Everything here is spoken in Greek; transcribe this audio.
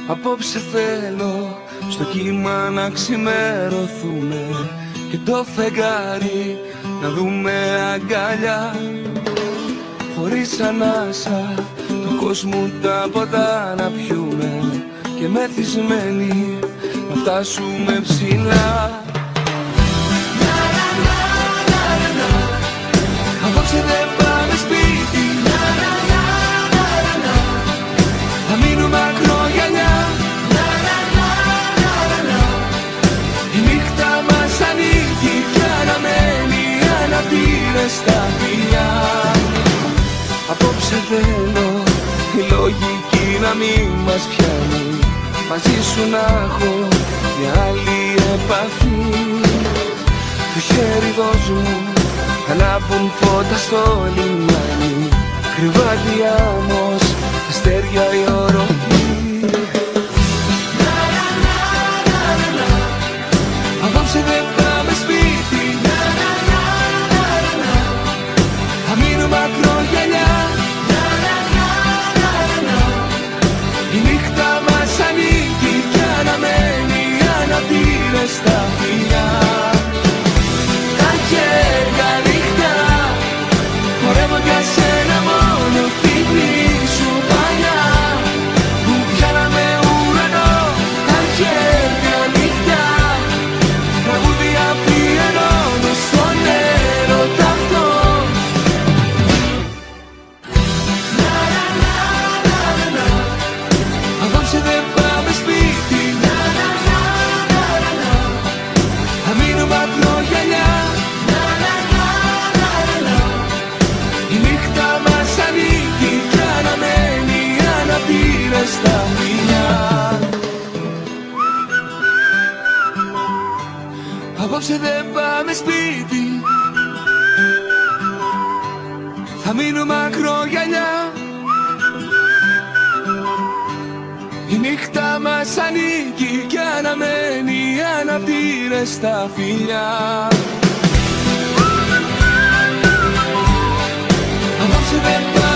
Απόψε θέλω στο κύμα να ξημερωθούμε και το φεγγάρι να δούμε αγκαλιά. Χωρίς ανάσα του κόσμου τα ποτά να πιούμε και μεθυσμένοι να φτάσουμε ψηλά. Απόψε δεν πάμε σπίτι, θα μείνουμε ακρογιαλιά. Η νύχτα μας ανήκει κι αναμένει αναπτήρες στα φιλιά. Απόψε θέλω η λογική να μην μας πιάνει, μαζί σου να έχω μια άλλη επαφή. Το χέρι δώσ' μου, ανάβουν φώτα στο λιμάνι, κρυβάτι άμμος, αστέρια η οροφή. Απόψε δεν πάμε σπίτι, θα μείνουμε ακρογιαλιά. Η νύχτα μας ανήκει κι αναμένει αναπτήρες στα φιλιά. Τα χέρια ανοιχτά χορεύω για σένα μόνο, την σου παλιά που πιάναμε ουρανό. Τα χέρια ανοιχτά τραγούδια αφιερώνω στον έρωτα αυτό. Απόψε δεν πάμε σπίτι, θα μείνουμε ακρογιαλιά. Η νύχτα μας ανήκει κι αναμένει αναπτήρες στα φιλιά. Απόψε δεν πάμε σπίτι, θα μείνουμε ακρογιαλιά. Η νύχτα μας ανήκει κι αναμένει αναπτήρες στα φιλιά. Απόψε δεν πάμε